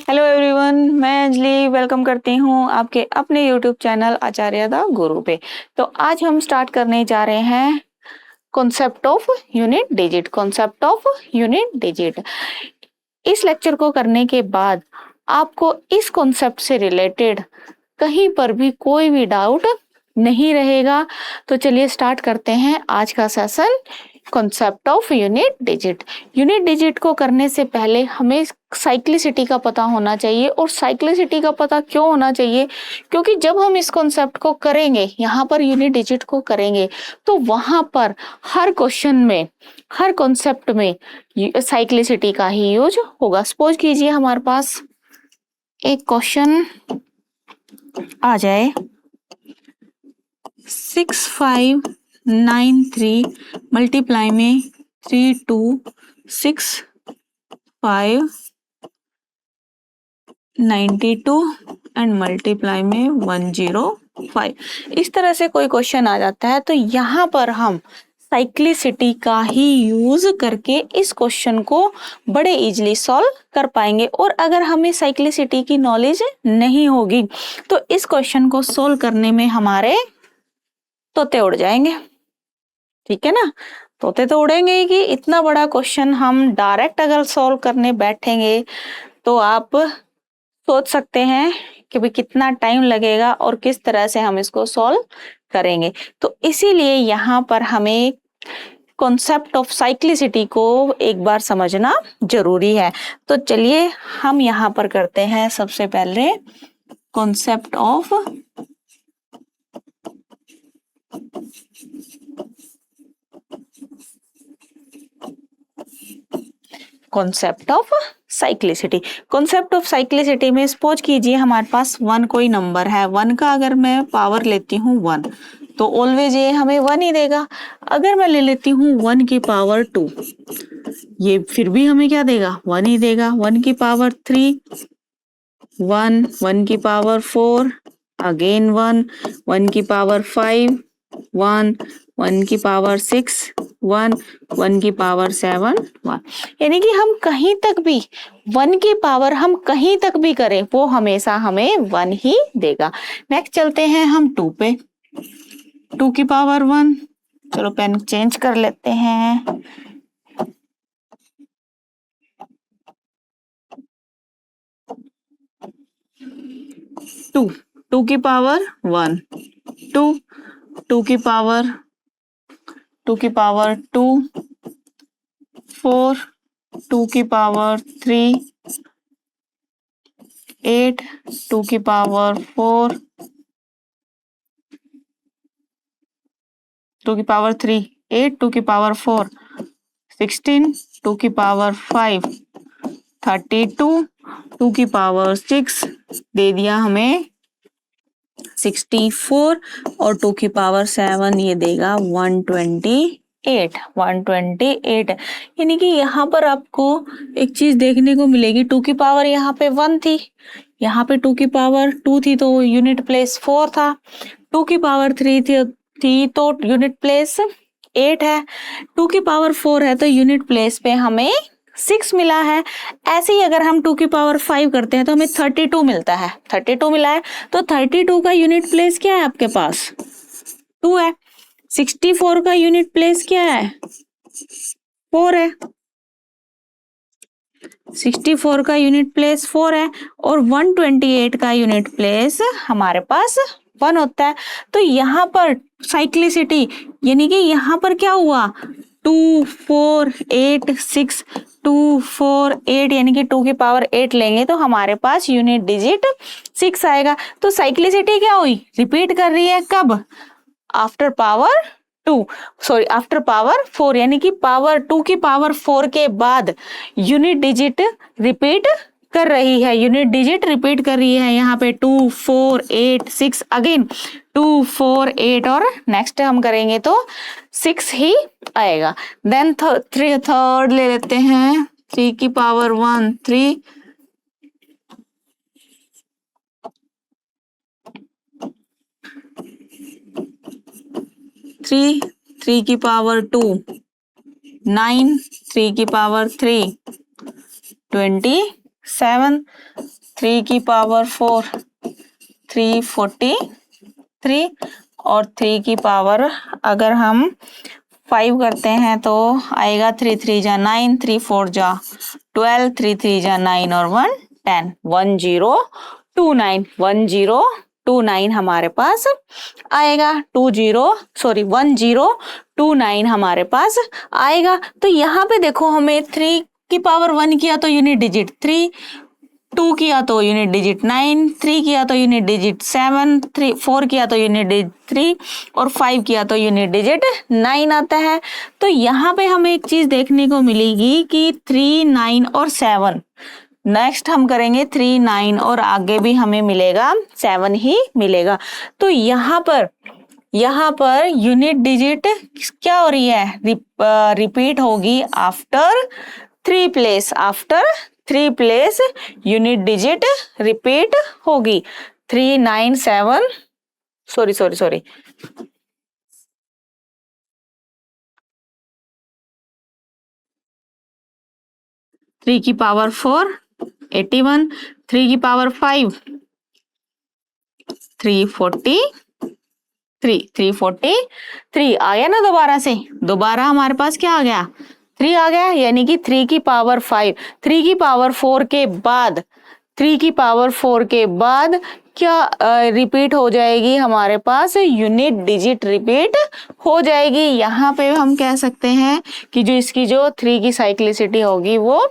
Hello everyone, मैं Anjali welcome करती हूँ आपके अपने यूट्यूब चैनल आचार्य दा गुरु पे। तो आज हम स्टार्ट करने जा रहे हैं concept of unit digit. Concept of unit digit, इस लेक्चर को करने के बाद आपको इस कॉन्सेप्ट से रिलेटेड कहीं पर भी कोई भी डाउट नहीं रहेगा। तो चलिए स्टार्ट करते हैं आज का session, concept of unit digit. Unit digit को करने से पहले हमें साइक्लिसिटी का पता होना चाहिए। और साइक्लिसिटी का पता क्यों होना चाहिए? क्योंकि जब हम इस कॉन्सेप्ट को करेंगे, यहाँ पर यूनिट डिजिट को करेंगे, तो वहां पर हर क्वेश्चन में, हर कॉन्सेप्ट में साइक्लिसिटी का ही यूज होगा। सपोज कीजिए हमारे पास एक क्वेश्चन आ जाए, 6593 मल्टीप्लाई में 326592 एंड मल्टीप्लाई में 105। इस तरह से कोई क्वेश्चन आ जाता है तो यहाँ पर हम साइक्लिसिटी का ही यूज करके इस क्वेश्चन को बड़े इजीली सॉल्व कर पाएंगे। और अगर हमें साइक्लिसिटी की नॉलेज नहीं होगी तो इस क्वेश्चन को सॉल्व करने में हमारे तोते उड़ जाएंगे। ठीक है ना, तोते तो उड़ेंगे ही कि इतना बड़ा क्वेश्चन हम डायरेक्ट अगर सॉल्व करने बैठेंगे तो आप सोच सकते हैं कि भाई कितना टाइम लगेगा और किस तरह से हम इसको सॉल्व करेंगे। तो इसीलिए यहाँ पर हमें कॉन्सेप्ट ऑफ साइक्लिसिटी को एक बार समझना जरूरी है। तो चलिए हम यहाँ पर करते हैं सबसे पहले concept of cyclicity. Concept of cyclicity में सपोज कीजिए हमारे पास वन कोई नंबर है, वन का अगर मैं पावर लेती हूँ वन तो ऑलवेज ये हमें वन ही देगा। अगर मैं ले लेती हूँ वन की पावर टू, ये फिर भी हमें क्या देगा? वन ही देगा। वन की पावर थ्री, वन, वन की power four, again one, one की पावर फाइव, वन, वन की पावर सिक्स, वन, वन की पावर सेवन, वन। यानी कि हम कहीं तक भी वन की पावर हम कहीं तक भी करें वो हमेशा हमें वन ही देगा। नेक्स्ट चलते हैं हम टू पे, टू की पावर वन। चलो पेन चेंज कर लेते हैं। टू, टू की पावर वन, टू, टू की पावर, टू की पावर टू, फोर, टू की पावर थ्री, एट, टू की पावर फोर, टू की पावर थ्री, एट, टू की पावर फोर, 16, टू की पावर फाइव, 32, टू की पावर सिक्स दे दिया हमें 64, और टू की पावर सेवन ये देगा 128। 128 यानी कि यहाँ पर आपको एक चीज देखने को मिलेगी, टू की पावर यहाँ पे वन थी, यहाँ पे टू की पावर टू थी तो यूनिट प्लेस फोर था, टू की पावर थ्री थी तो यूनिट प्लेस एट है, टू की पावर फोर है तो यूनिट प्लेस पे हमें सिक्स मिला है। ऐसे ही अगर हम टू की पावर फाइव करते हैं तो हमें 32 मिलता है, 32 मिला है तो 32 का यूनिट प्लेस क्या है आपके पास? टू है। 64 का यूनिट प्लेस क्या है? फोर है। 64 का यूनिट प्लेस फोर है और 128 का यूनिट प्लेस हमारे पास वन होता है। तो यहाँ पर साइक्लिसिटी यानी कि यहाँ पर क्या हुआ? 2 4 8 6, 2 4 8 यानी कि 2 की पावर 8 लेंगे तो हमारे पास यूनिट डिजिट 6 आएगा। तो साइक्लिसिटी क्या हुई? रिपीट कर रही है। कब? After power two, sorry after power four, यानी कि पावर टू की पावर फोर के बाद यूनिट डिजिट रिपीट कर रही है। यूनिट डिजिट रिपीट कर रही है यहाँ पे 2 4 8 6, अगेन 2 4 8 और नेक्स्ट हम करेंगे तो 6 ही आएगा। देन थर्ड ले लेते हैं, 3 की पावर वन 3, थ्री, थ्री की पावर टू 9, 3 की पावर थ्री 20, 7, 3 की पावर 4 343 और 3 की पावर अगर हम 5 करते हैं तो आएगा 3 3 जा 9, 3 4 जा 12, 3 3 जा 9 और 1 10, 1029 हमारे पास आएगा। 1029 हमारे पास आएगा। तो यहाँ पे देखो हमें 3 की पावर 1 किया तो यूनिट डिजिट 3, 2 किया तो यूनिट डिजिट 9, 3 किया तो यूनिट डिजिट 7, 4 किया तो यूनिट डिजिट 3 और 5 किया तो यूनिट डिजिट 9 आता है। तो यहाँ पे हमें एक चीज देखने को मिलेगी कि 3, 9 और 7। नेक्स्ट हम करेंगे 3, 9 और आगे भी हमें मिलेगा 7 ही मिलेगा। तो यहाँ पर यूनिट डिजिट क्या हो रही है, रिपीट होगी after 3 place unit digit repeat होगी। 3, 9, 7 सॉरी 3 की पावर 4 81, 3 की पावर 5 343 आ गया ना। दोबारा हमारे पास क्या आ गया, 3 आ गया। यानी कि 3 की पावर 5, 3 की पावर 4 के बाद 3 की पावर 4 के बाद क्या रिपीट हो जाएगी हमारे पास, यूनिट डिजिट रिपीट हो जाएगी। यहाँ पे हम कह सकते हैं कि जो इसकी जो 3 की साइक्लिसिटी होगी वो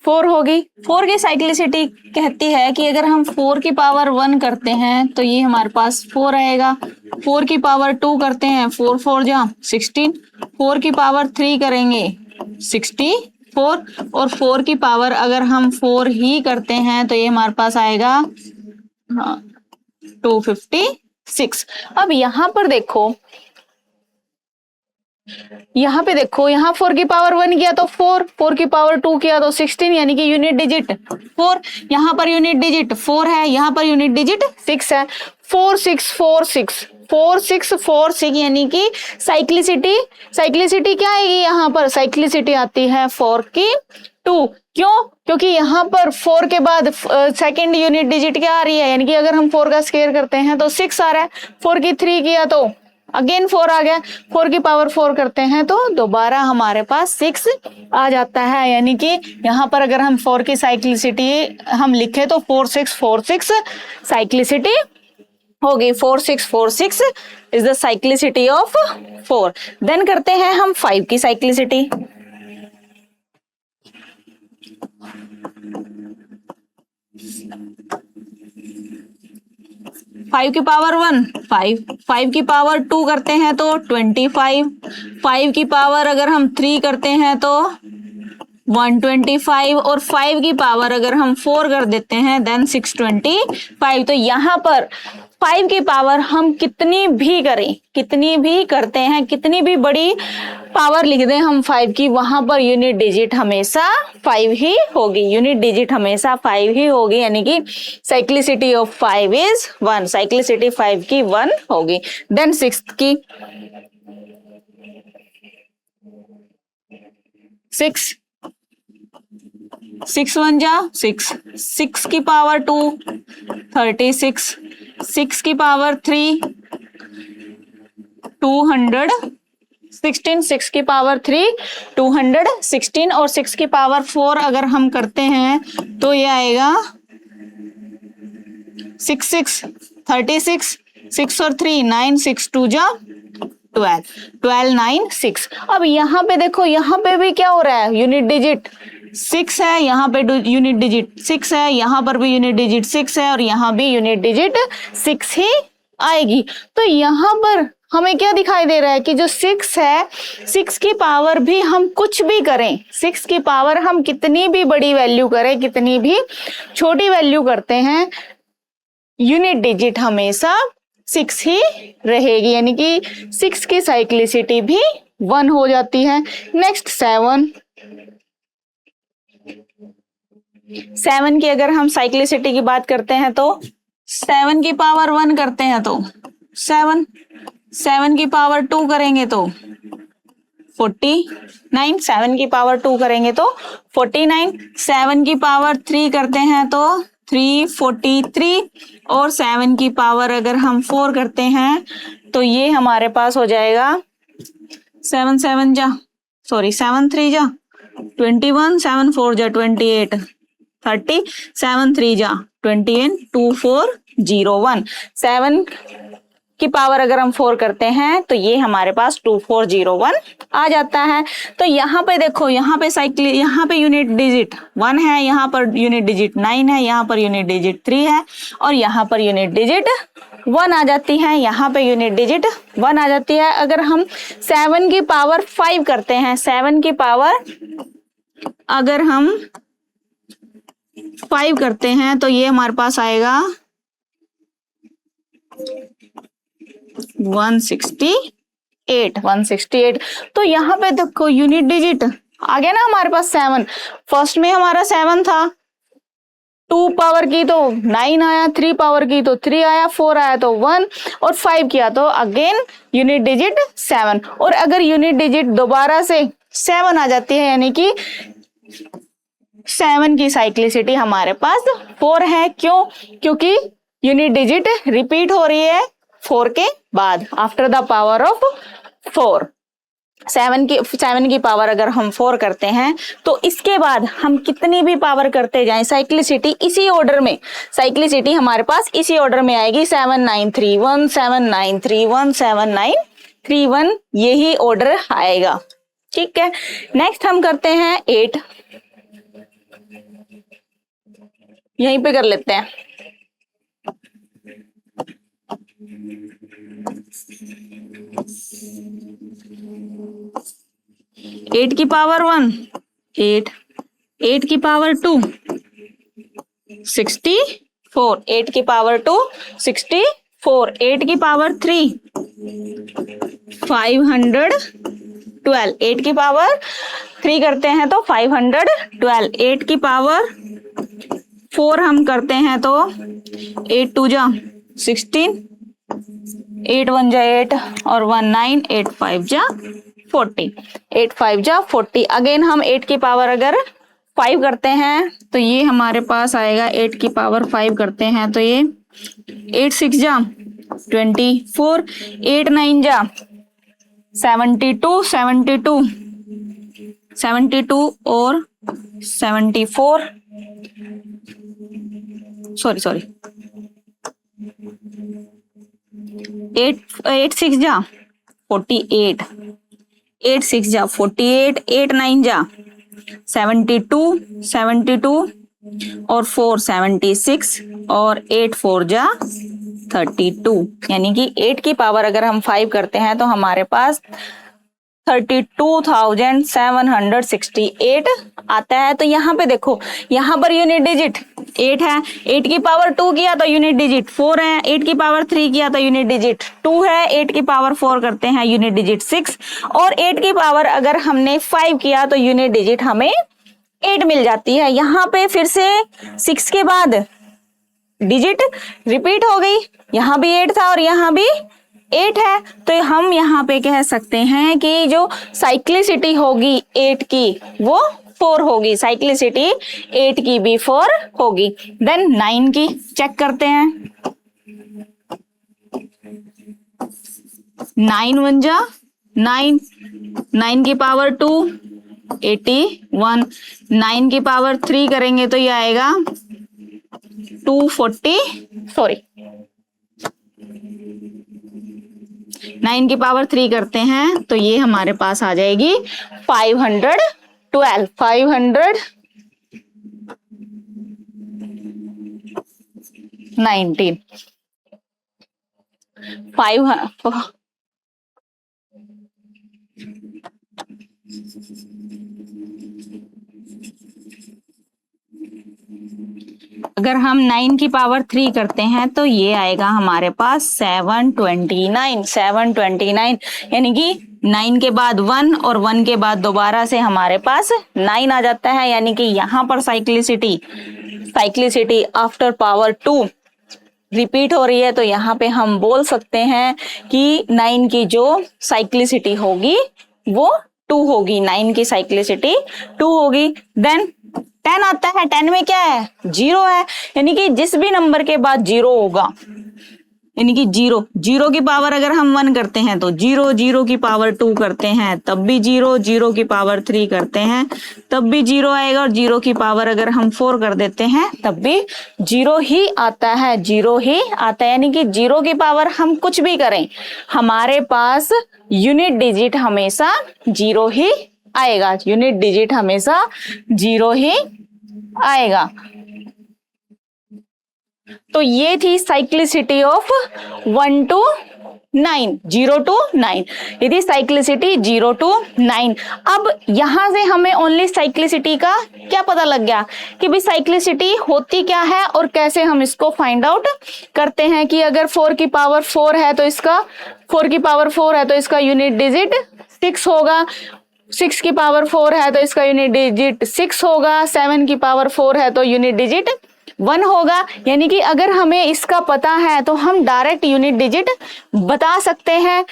4 होगी। 4 की साइक्लिसिटी कहती है कि अगर हम 4 की पावर 1 करते हैं तो ये हमारे पास 4 आएगा। 4 की पावर 2 करते हैं 4 4 जा 16, 4 की पावर 3 करेंगे 64 और 4 की पावर अगर हम 4 ही करते हैं तो ये हमारे पास आएगा 256। अब यहाँ पे देखो यहाँ 4 की पावर 1 किया तो 4 की पावर 2 किया तो 16, यानी कि यूनिट डिजिट 4। यहाँ पर यूनिट डिजिट 4 है, यहाँ पर यूनिट डिजिट 6 है। 4 6 4 6 4 6 4 6 यानी कि साइक्लिसिटी क्या आएगी, यहाँ पर साइक्लिसिटी आती है 4 की 2। क्यों? क्योंकि यहाँ पर 4 के बाद सेकेंड यूनिट डिजिट क्या आ रही है, यानी कि अगर हम 4 का स्क्वायर करते हैं तो 6 आ रहा है। 4 की 3 किया तो अगेन 4 आ गया। 4 की पावर 4 करते हैं तो दोबारा हमारे पास 6 आ जाता है। यानी कि यहाँ पर अगर हम 4 की साइक्लिसिटी हम लिखे तो 4 6 4 6 साइक्लिसिटी होगी। 4 6 4 6 is the cyclicity of 4। Then करते हैं हम 5 की साइक्लिसिटी। 5 की पावर 1 5 की पावर 2 करते हैं तो 25। 5 की पावर अगर हम 3 करते हैं तो 125 और 5 की पावर अगर हम 4 कर देते हैं देन 625। तो यहाँ पर 5 की पावर हम कितनी भी करते हैं, कितनी भी बड़ी पावर लिख दें हम 5 की, वहां पर यूनिट डिजिट हमेशा 5 ही होगी। यानी कि साइक्लिसिटी ऑफ 5 इज 1। साइक्लिसिटी 5 की 1 होगी। देन 6 की 6 1 जा 6 की पावर 2 36, 6 की पावर 3 216, 6 की पावर 3 216 और 6 की पावर 4 अगर हम करते हैं तो ये आएगा 6 6 36, 6 और 3 9, 6 2 जा 12 9 6। अब यहाँ पे देखो, यहाँ पे भी क्या हो रहा है, यूनिट डिजिट 6 है, यहाँ पे यूनिट डिजिट 6 है, यहाँ पर भी यूनिट डिजिट 6 है और यहाँ भी यूनिट डिजिट 6 ही आएगी। तो यहाँ पर हमें क्या दिखाई दे रहा है कि जो 6 है, 6 की पावर भी हम कुछ भी करें, 6 की पावर हम कितनी भी बड़ी वैल्यू करें, कितनी भी छोटी वैल्यू करते हैं, यूनिट डिजिट हमेशा 6 ही रहेगी। यानी कि 6 की साइक्लिसिटी भी 1 हो जाती है। नेक्स्ट 7 की अगर हम साइक्लिसिटी की बात करते हैं तो 7 की पावर 1 करते हैं तो 7 की पावर 2 करेंगे तो 49, 7 की पावर 2 करेंगे तो 49, 7 की पावर 3 करते हैं तो 343 और 7 की पावर अगर हम 4 करते हैं तो ये हमारे पास हो जाएगा 7 3 जा 21, 7 4 जा 28, 30, 7 3 जा 28, 2401, 7 की पावर अगर हम 4 करते हैं तो ये हमारे पास 2401 आ जाता है। तो यहाँ पे देखो, यहाँ पे यहाँ पे यूनिट डिजिट 1 है, यहाँ पर यूनिट डिजिट 9 है, यहाँ पर यूनिट डिजिट 3 है और यहाँ पर यूनिट डिजिट 1 आ जाती है, यहाँ पे यूनिट डिजिट 1 आ जाती है। अगर हम 7 की पावर 5 करते हैं, 7 की पावर अगर हम 5 करते हैं तो ये हमारे पास आएगा 168। तो यहाँ पे देखो यूनिट डिजिट आ गया ना हमारे पास 7, फर्स्ट में हमारा 7 था, 2 पावर की तो 9 आया, 3 पावर की तो 3 आया, 4 आया तो 1 और 5 किया तो अगेन यूनिट डिजिट 7। और अगर यूनिट डिजिट दोबारा से 7 आ जाती है यानी कि 7 की साइक्लिसिटी हमारे पास 4 है। क्यों? क्योंकि यूनिट डिजिट रिपीट हो रही है 4 के बाद, आफ्टर द पावर ऑफ 4। 7 की पावर अगर हम 4 करते हैं तो इसके बाद हम कितनी भी पावर करते जाएं, साइक्लिसिटी इसी ऑर्डर में, साइक्लिसिटी हमारे पास इसी ऑर्डर में आएगी, 7931 7931 7931, यही ऑर्डर आएगा। ठीक है, नेक्स्ट हम करते हैं 8, यहीं पे कर लेते हैं। 8 की पावर 1 8, 8 की पावर 2 64, 8 की पावर 2 64, 8 की पावर 3 512, 8 की पावर 3 करते हैं तो 512, 8 की पावर 4 हम करते हैं तो 8 2 जा 16, 8 1 जा 8 और 1 9, 8 5 जा 40, 8 5 जा 40। अगेन हम 8 की पावर अगर 5 करते हैं तो ये हमारे पास आएगा, 8 की पावर 5 करते हैं तो ये 8 6 जा 24, 8 9 जा 72, 72 और 74, सॉरी 8 6 जा 48, 8 6 जा 48, 8 9 जा 72 और 4 76 और 8 4 जा 32, यानी कि 8 की पावर अगर हम 5 करते हैं तो हमारे पास 32,768 आता है। तो यहाँ पे देखो, यहाँ पर यूनिट डिजिट 8 है, 8 की पावर 2 किया तो यूनिट डिजिट 4 है, 8 की पावर 3 किया तो यूनिट डिजिट 2 है, 8 की पावर 4 करते हैं यूनिट डिजिट 6 और 8 की पावर अगर हमने 5 किया तो यूनिट डिजिट हमें 8 मिल जाती है। यहाँ पे फिर से 6 के बाद डिजिट रिपीट हो गई, यहाँ भी 8 था और यहाँ भी 8 है, तो हम यहाँ पे कह सकते हैं कि जो साइक्लिसिटी होगी 8 की वो 4 होगी, साइक्लिसिटी 8 की भी 4 होगी। देन 9 की चेक करते हैं, 9 1 जा 9, 9 की पावर 2 81, 9 की पावर 3 करेंगे तो ये आएगा 9 की पावर 3 करते हैं तो ये हमारे पास आ जाएगी 512, 519, 5 अगर हम 9 की पावर 3 करते हैं तो ये आएगा हमारे पास 729, यानी कि 9 के बाद 1 और 1 के बाद दोबारा से हमारे पास 9 आ जाता है, यानी कि यहाँ पर साइक्लिसिटी आफ्टर पावर 2 रिपीट हो रही है। तो यहाँ पे हम बोल सकते हैं कि 9 की जो साइक्लिसिटी होगी वो 2 होगी, 9 की साइक्लिसिटी 2 होगी। देन 10 आता है, 10 में क्या है, 0 है, यानी कि जिस भी नंबर के बाद 0 होगा, यानी कि 0 की पावर अगर हम 1 करते हैं तो 0 की पावर 2 करते हैं तब भी 0 की पावर 3 करते हैं तब भी 0 आएगा, और 0 की पावर अगर हम 4 कर देते हैं तब भी 0 ही आता है, 0 ही आता है। यानी कि 0 की पावर हम कुछ भी करें, हमारे पास यूनिट डिजिट हमेशा 0 ही आएगा, यूनिट डिजिट हमेशा 0 ही आएगा। तो ये थी साइक्लिसिटी ऑफ 1 to 9, 0 to 9, ये थी साइक्लिसिटी 0 to 9। अब यहां से हमें ओनली साइक्लिसिटी का क्या पता लग गया कि भाई साइक्लिसिटी होती क्या है और कैसे हम इसको फाइंड आउट करते हैं कि अगर 4 की पावर 4 है तो इसका 4 की पावर 4 है तो इसका यूनिट डिजिट 6 होगा, 6 की पावर 4 है तो इसका यूनिट डिजिट 6 होगा, 7 की पावर 4 है तो यूनिट डिजिट 1 होगा। यानी कि अगर हमें इसका पता है तो हम डायरेक्ट यूनिट डिजिट बता सकते हैं,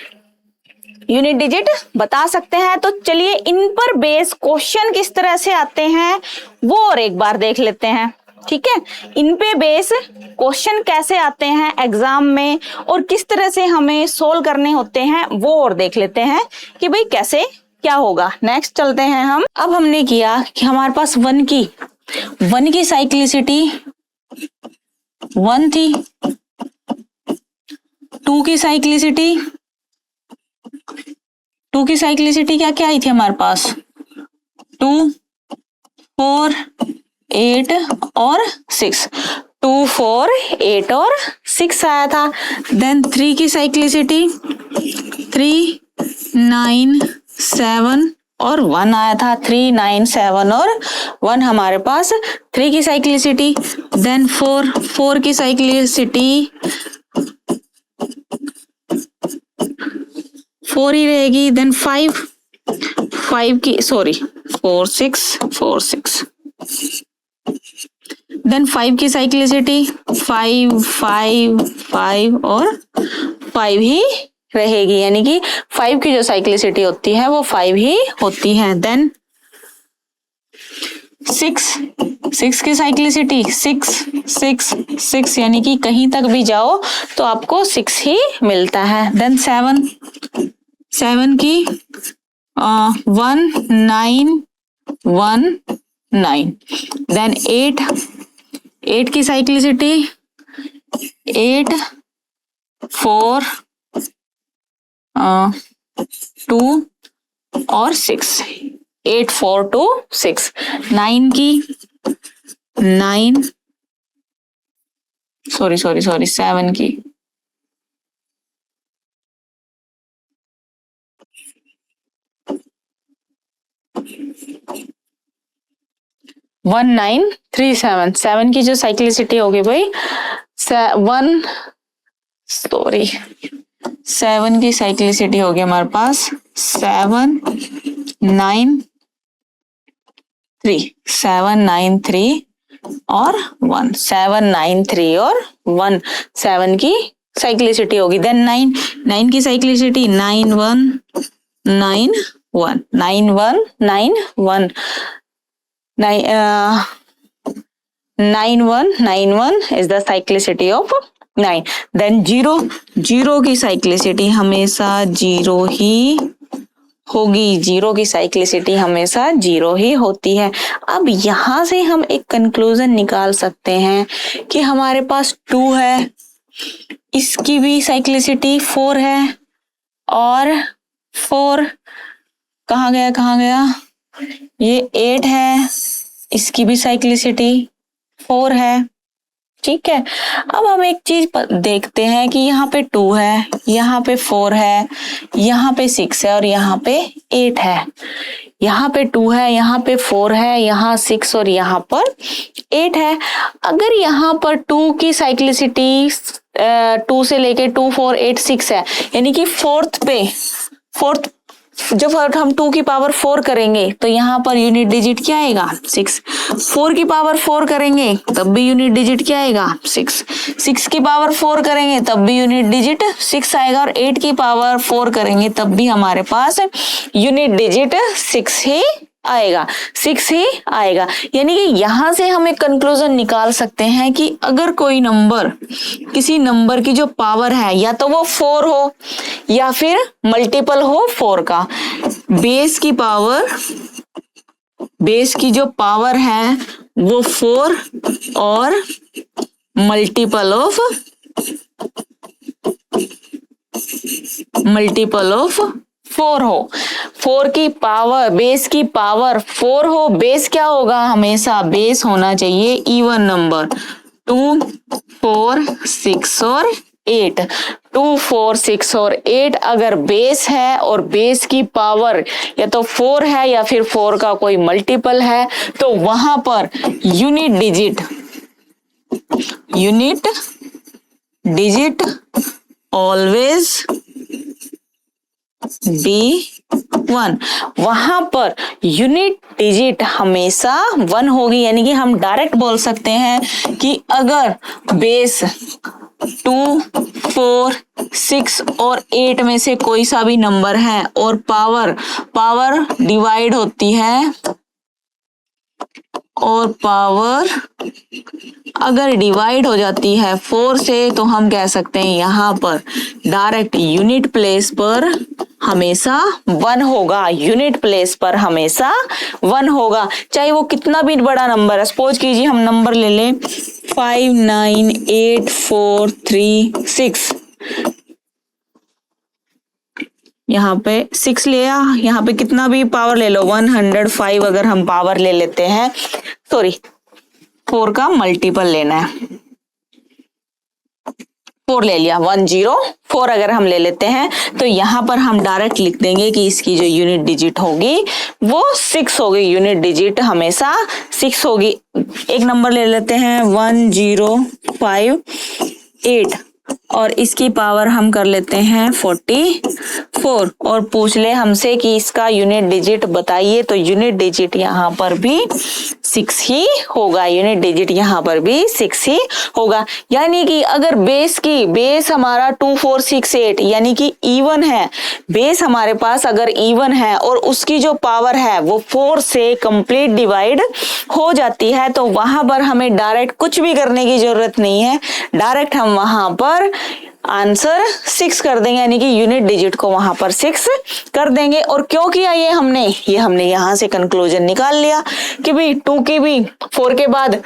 यूनिट डिजिट बता सकते हैं। तो चलिए इन पर बेस क्वेश्चन किस तरह से आते हैं वो और एक बार देख लेते हैं, ठीक है। इन पे बेस क्वेश्चन कैसे आते हैं एग्जाम में और किस तरह से हमें सोल्व करने होते हैं वो और देख लेते हैं कि भाई कैसे क्या होगा। नेक्स्ट चलते हैं हम। अब हमने किया कि हमारे पास 1 की साइक्लिसिटी 1 थी, 2 की साइक्लिसिटी क्या क्या आई थी हमारे पास, 2, 4, 8 और 6, 2, 4, 8 और 6 आया था। देन 3 की साइक्लिसिटी 3, 9, 7 और 1 आया था, 3, 9, 7 और 1 हमारे पास 3 की साइक्लिसिटी। देन 4 की साइक्लिसिटी 4 ही रहेगी। देन 5 की 4, 6। देन 5 की साइक्लिसिटी 5 और 5 ही रहेगी, यानी कि 5 की जो साइक्लिसिटी होती है वो 5 ही होती है। देन 6 की साइक्लिसिटी 6 यानी कि कहीं तक भी जाओ तो आपको 6 ही मिलता है। देन 7 की 1, 9। देन 8 की साइक्लिसिटी 8, 4, 2 और 6, 8, 4, 2, 6। 9 की 7 की 1937, 7 की जो साइक्लिसिटी होगी भाई 7 की साइक्लिसिटी होगी हमारे पास 7, 9, 3 और 1, 7, 9, 3 और 1, 7 की साइक्लिसिटी होगी। देन 9 की cyclicity 9, 1, 9, 1, 9, 1, 9, 1, 9, 1, 9, 1 is the cyclicity of 9। Then 0 की साइक्लिसिटी हमेशा 0 ही होगी, 0 की साइक्लिसिटी हमेशा 0 ही होती है। अब यहां से हम एक कंक्लूजन निकाल सकते हैं कि हमारे पास 2 है, इसकी भी साइक्लिसिटी 4 है, और 4 कहाँ गया, ये 8 है, इसकी भी साइक्लिसिटी 4 है, ठीक है। अब हम एक चीज देखते हैं कि यहाँ पे 2 है, यहाँ पे 4 है, यहाँ पे 6 है और यहाँ पे 8 है। यहाँ पे 2 है, यहाँ पे 4 है, यहाँ 6 और यहाँ पर 8 है। अगर यहाँ पर 2 की साइक्लिसिटी 2 से लेके 2, 4, 8, 6 है, यानी कि फोर्थ जब हम 2 की पावर 4 करेंगे तो यहाँ पर यूनिट डिजिट क्या आएगा 6। 4 की पावर 4 करेंगे तब भी यूनिट डिजिट क्या आएगा 6। 6 की पावर 4 करेंगे तब भी यूनिट डिजिट 6 आएगा और 8 की पावर 4 करेंगे तब भी हमारे पास यूनिट डिजिट 6 ही आएगा, 6 ही आएगा। यानी कि यहां से हम एक कंक्लूजन निकाल सकते हैं कि अगर कोई नंबर, किसी नंबर की जो पावर है या तो वो 4 हो या फिर मल्टीपल हो 4 का, बेस की जो पावर है वो 4 और मल्टीपल ऑफ 4 हो, 4 की पावर, बेस की पावर 4 हो, बेस क्या होगा, हमेशा बेस होना चाहिए इवन नंबर 2, 4, 6 और 8। 2, 4, 6 और 8 अगर बेस है और बेस की पावर या तो 4 है या फिर 4 का कोई मल्टीपल है तो वहां per unit digit always be 1। वहां पर यूनिट डिजिट हमेशा 1 होगी। यानी कि हम डायरेक्ट बोल सकते हैं कि अगर बेस 2, 4, 6 और 8 में से कोई सा भी नंबर है और पावर डिवाइड होती है और पावर अगर डिवाइड हो जाती है 4 से तो हम कह सकते हैं यहाँ पर डायरेक्ट यूनिट प्लेस पर हमेशा 1 होगा, यूनिट प्लेस पर हमेशा 1 होगा, चाहे वो कितना भी बड़ा नंबर है। सपोज कीजिए हम नंबर ले लें 5, 9, 8, 4, 3, 6, यहाँ पे 6 लिया, यहाँ पे कितना भी पावर ले लो 105 अगर हम पावर ले लेते हैं, सॉरी 4 का मल्टीपल लेना है, 4 ले लिया, 104 अगर हम ले लेते हैं तो यहाँ पर हम डायरेक्ट लिख देंगे कि इसकी जो यूनिट डिजिट होगी वो 6 होगी, यूनिट डिजिट हमेशा 6 होगी। एक नंबर ले लेते हैं 1058 और इसकी पावर हम कर लेते हैं 44 और पूछ ले हमसे कि इसका यूनिट डिजिट बताइए तो यूनिट डिजिट यहाँ पर भी 6 ही होगा, यूनिट डिजिट यहाँ पर भी 6 ही होगा। यानी कि अगर बेस हमारा 2, 4, 6, 8 यानी कि इवन है, बेस हमारे पास अगर इवन है और उसकी जो पावर है वो 4 से कंप्लीट डिवाइड हो जाती है तो वहां पर हमें डायरेक्ट कुछ भी करने की जरूरत नहीं है, डायरेक्ट हम वहां पर आंसर 6 कर देंगे, यानी कि यूनिट डिजिट को वहां पर 6 कर देंगे। और क्यों किया ये हमने यहां से कंक्लूजन निकाल लिया कि भाई 2 की भी 4 के बाद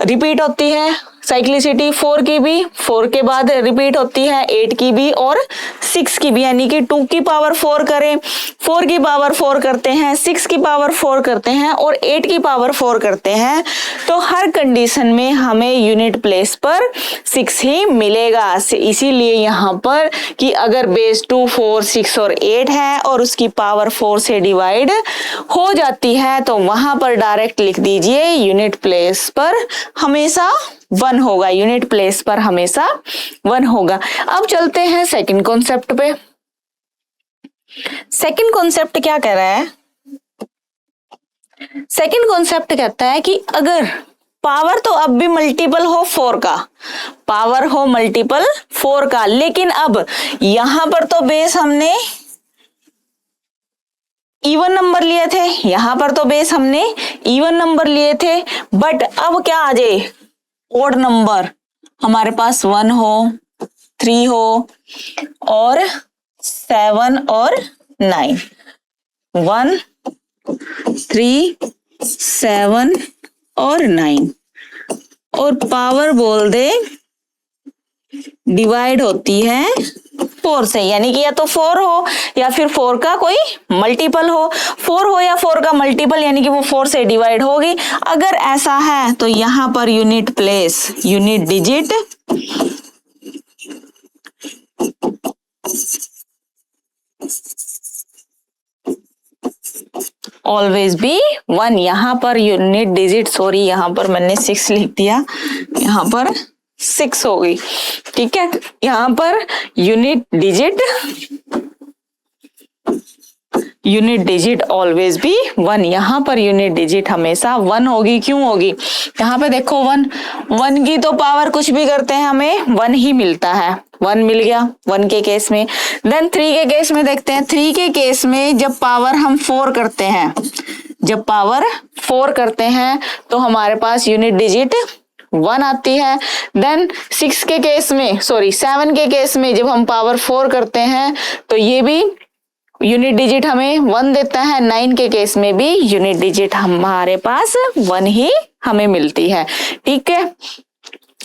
रिपीट होती है साइक्लिसिटी, 4 की भी 4 के बाद रिपीट होती है, 8 की भी और 6 की भी। यानी कि 2 की पावर 4 करें, 4 की पावर 4 करते हैं, 6 की पावर 4 करते हैं और 8 की पावर 4 करते हैं तो हर कंडीशन में हमें यूनिट प्लेस पर 6 ही मिलेगा। इसीलिए यहाँ पर कि अगर बेस 2, 4, 6 और 8 है और उसकी पावर 4 से डिवाइड हो जाती है तो वहां पर डायरेक्ट लिख दीजिए यूनिट प्लेस पर हमेशा 1 होगा, यूनिट प्लेस पर हमेशा 1 होगा। अब चलते हैं सेकंड कॉन्सेप्ट पे। सेकंड कॉन्सेप्ट क्या कह रहा है, सेकंड कॉन्सेप्ट कहता है कि अगर पावर तो अब भी मल्टीपल हो 4 का, पावर हो मल्टीपल 4 का, लेकिन अब यहां पर तो बेस हमने इवन नंबर लिए थे, यहां पर तो बेस हमने इवन नंबर लिए थे, बट अब क्या आ जाए ओड नंबर, हमारे पास 1 हो, 3 हो और 7 और 9, 1, 3, 7 और 9 और पावर बोल दे डिवाइड होती है 4 से, यानी कि या तो 4 हो या फिर 4 का कोई मल्टीपल हो, 4 हो या 4 का मल्टीपल यानी कि वो 4 से डिवाइड होगी। अगर ऐसा है तो यहां per unit place, unit digit always be 1। यहां पर यूनिट डिजिट, सॉरी यहां पर मैंने 6 लिख दिया, यहां पर 6 हो गई, ठीक है। यहां per unit digit unit digit always be 1। यहाँ पर यूनिट डिजिट हमेशा 1 होगी। क्यों होगी? यहाँ पे देखो 1 की तो पावर कुछ भी करते हैं हमें 1 ही मिलता है। 1 मिल गया 1 के केस में। देन 3 के केस में देखते हैं। 3 के केस में जब पावर हम 4 करते हैं, जब पावर 4 करते हैं तो हमारे पास यूनिट डिजिट 1 आती है। देन 6 के केस में, सॉरी 7 के केस में जब हम पावर 4 करते हैं तो ये भी यूनिट डिजिट हमें 1 देता है। 9 के केस में भी यूनिट डिजिट हमारे पास 1 ही हमें मिलती है। ठीक है,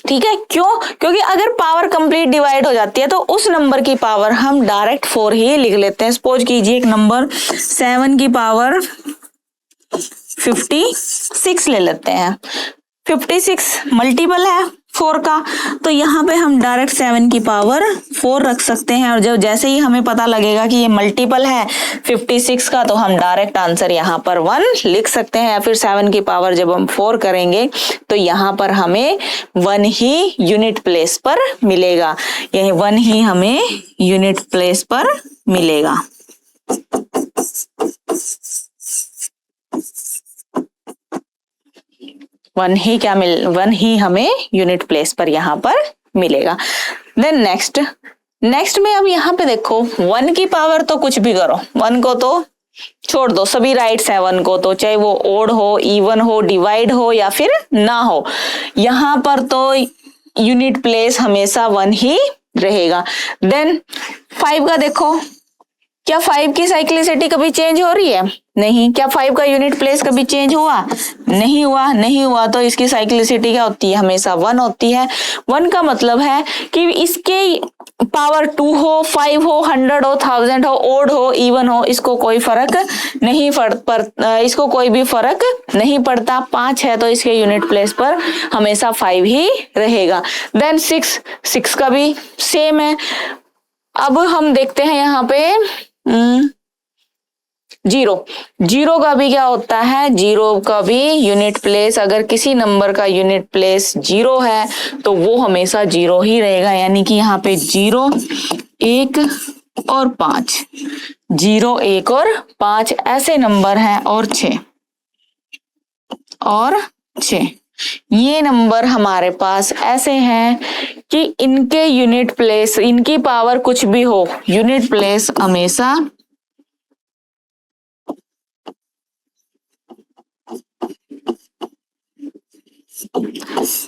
ठीक है। क्यों? क्योंकि अगर पावर कंप्लीट डिवाइड हो जाती है तो उस नंबर की पावर हम डायरेक्ट 4 ही लिख लेते हैं। सपोज कीजिए एक नंबर 7 की पावर 56 ले लेते हैं। 56 मल्टीपल है 4 का, तो यहाँ पे हम डायरेक्ट 7 की पावर 4 रख सकते हैं। और जब जैसे ही हमें पता लगेगा कि ये मल्टीपल है 56 का, तो हम डायरेक्ट आंसर यहाँ पर 1 लिख सकते हैं। या फिर 7 की पावर जब हम 4 करेंगे तो यहाँ पर हमें 1 ही यूनिट प्लेस पर मिलेगा। यही 1 ही हमें यूनिट प्लेस पर मिलेगा। वन ही हमें यूनिट प्लेस पर यहाँ पर मिलेगा। देन नेक्स्ट में अब यहाँ पे देखो 1 की पावर तो कुछ भी करो, 1 को तो छोड़ दो, सभी राइट्स है 1 को तो, चाहे वो ओड हो, इवन हो, डिवाइड हो या फिर ना हो, यहाँ पर तो यूनिट प्लेस हमेशा 1 ही रहेगा। देन 5 का देखो, क्या 5 की साइक्लिसिटी कभी चेंज हो रही है? नहीं। क्या 5 का यूनिट प्लेस कभी चेंज हुआ? नहीं हुआ। तो इसकी साइक्लिसिटी क्या होती है? हमेशा 1 होती है। 1 का मतलब है कि इसके पावर 2 हो, 5 हो, 100 हो, 1000 हो, ओड हो, इवन हो, इसको कोई फर्क नहीं इसको कोई भी फर्क नहीं पड़ता। 5 है तो इसके यूनिट प्लेस पर हमेशा 5 ही रहेगा। देन 6 का भी सेम है। अब हम देखते हैं यहाँ पे 0 का भी क्या होता है? 0 का भी यूनिट प्लेस, अगर किसी नंबर का यूनिट प्लेस 0 है तो वो हमेशा 0 ही रहेगा। यानी कि यहाँ पे 0, 1 और 5, 0, 1 और 5 ऐसे नंबर हैं, और 6 ये नंबर हमारे पास ऐसे हैं कि इनके यूनिट प्लेस, इनकी पावर कुछ भी हो, यूनिट प्लेस हमेशा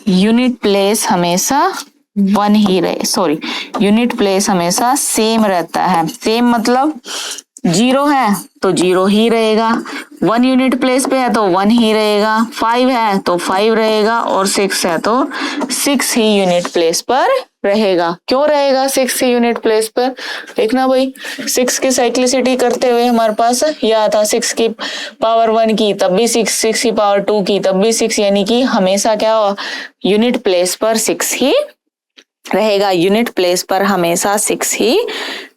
यूनिट प्लेस हमेशा 1 ही रहे, सॉरी यूनिट प्लेस हमेशा सेम रहता है। सेम मतलब 0 है तो 0 ही रहेगा, 1 यूनिट प्लेस पे है तो 1 ही रहेगा, 5 है तो 5 रहेगा, और 6 है तो 6 ही यूनिट प्लेस पर रहेगा। क्यों रहेगा 6 ही यूनिट प्लेस पर? देखना भाई, 6 की साइक्लिसिटी करते हुए हमारे पास यह था 6 की पावर 1 की तब भी 6, 6 की पावर 2 की तब भी 6, यानी कि हमेशा क्या यूनिट प्लेस पर 6 ही रहेगा। यूनिट प्लेस पर हमेशा 6 ही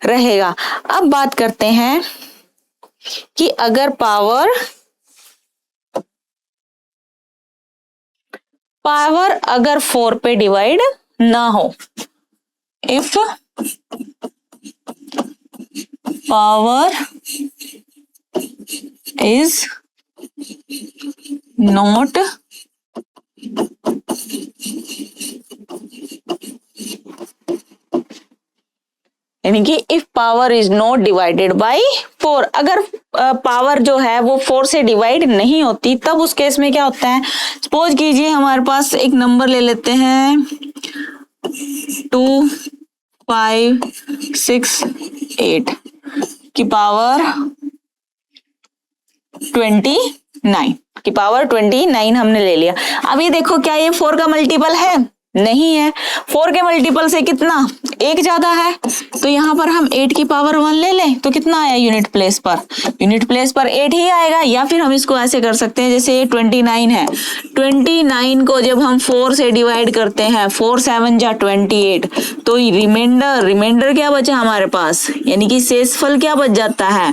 रहेगा। अब बात करते हैं कि अगर पावर अगर 4 पे डिवाइड ना हो, इफ पावर इज नॉट यानी कि if power is not divided by 4, अगर पावर जो है वो 4 से डिवाइड नहीं होती, तब उस केस में क्या होता है? सपोज कीजिए हमारे पास एक नंबर ले लेते हैं 2, 5, 6, 8 की पावर 29 की पावर 29 हमने ले लिया। अभी देखो क्या ये 4 का मल्टीपल है? नहीं है। 4 के मल्टीपल से कितना? 1 ज्यादा है, तो यहाँ पर हम 8 की पावर 1 ले लें तो कितना आया यूनिट प्लेस पर? यूनिट प्लेस पर 8 ही आएगा। या फिर हम इसको ऐसे कर सकते हैं, जैसे 29 है, 29 को जब हम 4 से डिवाइड करते हैं, 4 7 जा 28, तो रिमाइंडर क्या बचा हमारे पास? यानी कि शेषफल क्या बच जाता है?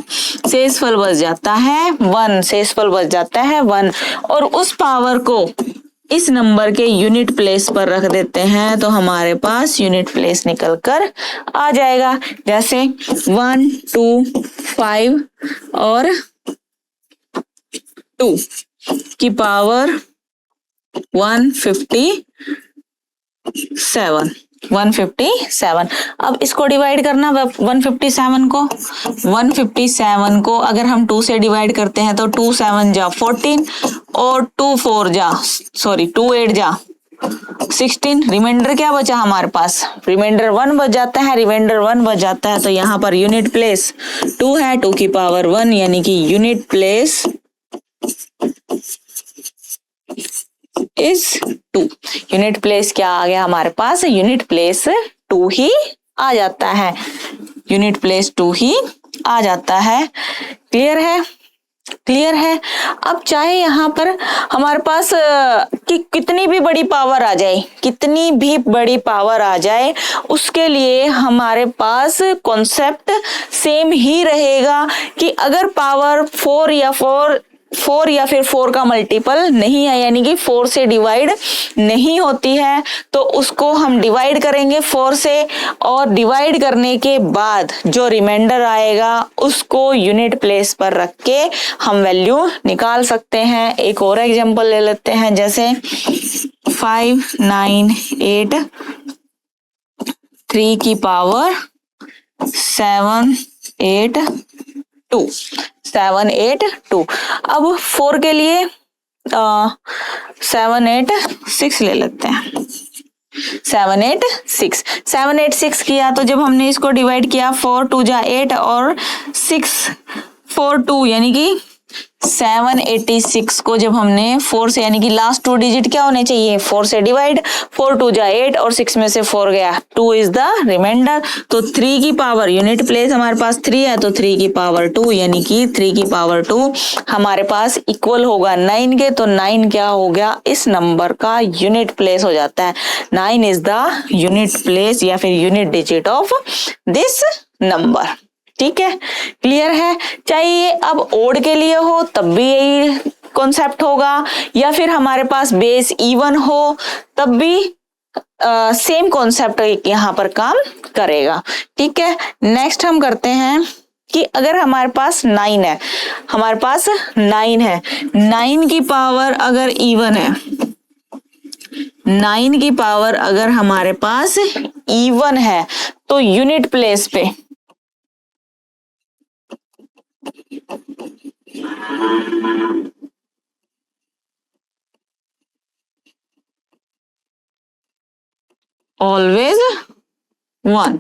शेषफल बच जाता है 1, शेषफल बच जाता है 1। और उस पावर को इस नंबर के यूनिट प्लेस पर रख देते हैं तो हमारे पास यूनिट प्लेस निकल कर आ जाएगा। जैसे 1, 2, 5 और 2 की पावर 157। अब इसको डिवाइड करना 157 को अगर हम 2 से डिवाइड करते हैं तो 2 7 जा 14 और 2 8 जा 16। रिमाइंडर क्या बचा हमारे पास? रिमाइंडर 1 बच जाता है। तो यहाँ पर यूनिट प्लेस 2 है, 2 की पावर 1 यानी कि unit place is 2। Unit place क्या आ गया हमारे पास? यूनिट प्लेस 2 ही आ जाता है। यूनिट प्लेस 2 ही आ जाता है। क्लियर है। अब चाहे यहाँ पर हमारे पास कि कितनी भी बड़ी पावर आ जाए उसके लिए हमारे पास कॉन्सेप्ट सेम ही रहेगा कि अगर पावर 4 या फिर 4 का मल्टीपल नहीं है यानी कि 4 से डिवाइड नहीं होती है तो उसको हम डिवाइड करेंगे 4 से, और डिवाइड करने के बाद जो रिमाइंडर आएगा उसको यूनिट प्लेस पर रख के हम वैल्यू निकाल सकते हैं। एक और एग्जांपल ले लेते हैं, जैसे 5 9 8 3 की पावर 7 8 2। अब 4 के लिए 7 8 6 ले लेते हैं। 7 8 6 किया तो जब हमने इसको डिवाइड किया 4 2 जा 8 और 6 4 2 यानी कि 786 को जब हमने 4 से यानी कि लास्ट 2 डिजिट क्या होने चाहिए? 4 से डिवाइड, 4 2 जा 8 और 6 में से 4 गया, 2 इज द रिमाइंडर। तो 3 की पावर यूनिट प्लेस हमारे पास 3 है तो 3 की पावर 2 यानी कि 3 की पावर 2 हमारे पास इक्वल होगा 9 के। तो 9 क्या हो गया? इस नंबर का यूनिट प्लेस हो जाता है। 9 इज द यूनिट प्लेस या फिर unit digit of this number. ठीक है, क्लियर है। चाहे ये अब ओड के लिए हो तब भी यही कॉन्सेप्ट होगा, या फिर हमारे पास बेस इवन हो तब भी सेम कॉन्सेप्ट यहाँ पर काम करेगा। ठीक है, नेक्स्ट हम करते हैं कि अगर हमारे पास 9 है, 9 की पावर अगर इवन है, 9 की पावर अगर हमारे पास इवन है तो यूनिट प्लेस पे ऑलवेज 1।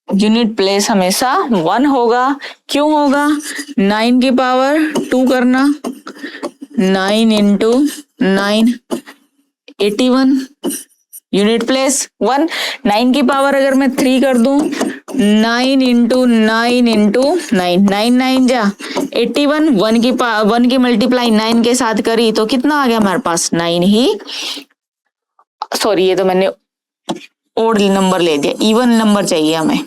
यूनिट प्लेस हमेशा 1 होगा। क्यों होगा? 9 की पावर 2 करना, 9 इंटू 9 81, यूनिट प्लेस 1। 9 की पावर अगर मैं 3 कर दूं, 9 इंटू 9 इंटू 9, 9 9 जा 81, 1 की मल्टीप्लाई 9 के साथ करी तो कितना आ गया हमारे पास? 9 ही। सॉरी, ये तो मैंने ओड नंबर ले दिया, इवन नंबर चाहिए हमें।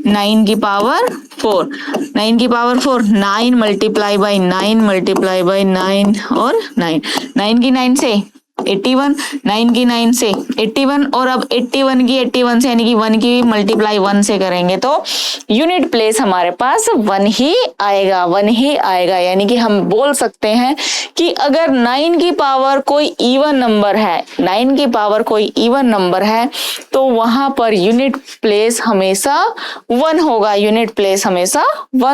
9 की पावर 4, 9 की power 4, 9 multiply by 9 multiply by 9 और 9, 9 की 9 से 81, 9 की 9 से 81 और अब 81 की 81 से यानी कि 1 की मल्टीप्लाई 1 से करेंगे तो यूनिट प्लेस हमारे पास 1 ही आएगा। यानी कि हम बोल सकते हैं कि अगर 9 की पावर कोई इवन नंबर है तो वहां पर यूनिट प्लेस हमेशा 1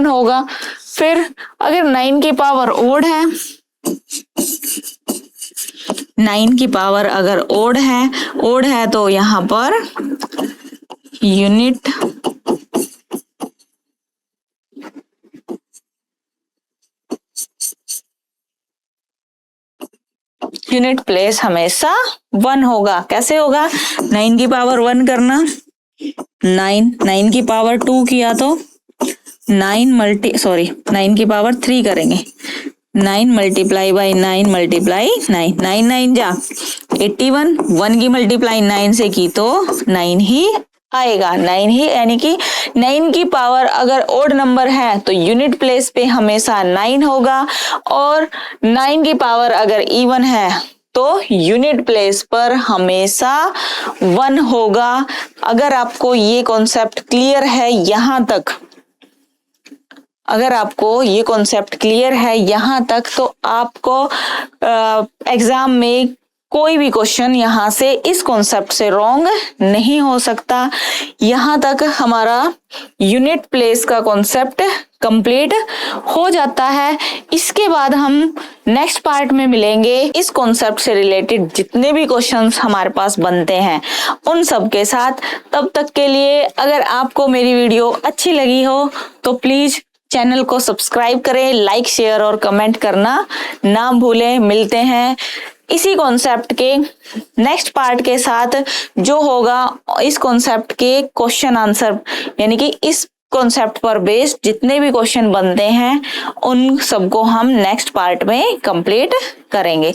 होगा। फिर अगर 9 की पावर ओड है, 9 की पावर अगर ओड है तो यहाँ पर यूनिट प्लेस हमेशा 1 होगा। कैसे होगा? 9 की पावर 1 करना, 9 की पावर 2 किया तो 9 की पावर 3 करेंगे, 9 मल्टीप्लाई बाई 9 मल्टीप्लाई 9, 9 9 जा 81, 1 की मल्टीप्लाई 9 से की तो 9 ही आएगा, 9 ही। यानी कि 9 की पावर अगर ओड नंबर है तो यूनिट प्लेस पे हमेशा 9 होगा, और 9 की पावर अगर इवन है तो यूनिट प्लेस पर हमेशा 1 होगा। अगर आपको ये कॉन्सेप्ट क्लियर है यहाँ तक, अगर आपको ये कॉन्सेप्ट क्लियर है यहाँ तक, तो आपको एग्जाम में कोई भी क्वेश्चन यहाँ से इस कॉन्सेप्ट से रॉन्ग नहीं हो सकता। यहाँ तक हमारा यूनिट प्लेस का कॉन्सेप्ट कंप्लीट हो जाता है। इसके बाद हम नेक्स्ट पार्ट में मिलेंगे इस कॉन्सेप्ट से रिलेटेड जितने भी क्वेश्चंस हमारे पास बनते हैं उन सब के साथ। तब तक के लिए अगर आपको मेरी वीडियो अच्छी लगी हो तो प्लीज चैनल को सब्सक्राइब करें, लाइक शेयर और कमेंट करना ना भूलें। मिलते हैं इसी कॉन्सेप्ट के नेक्स्ट पार्ट के साथ, जो होगा इस कॉन्सेप्ट के क्वेश्चन आंसर, यानी कि इस कॉन्सेप्ट पर बेस्ड जितने भी क्वेश्चन बनते हैं उन सबको हम नेक्स्ट पार्ट में कंप्लीट करेंगे।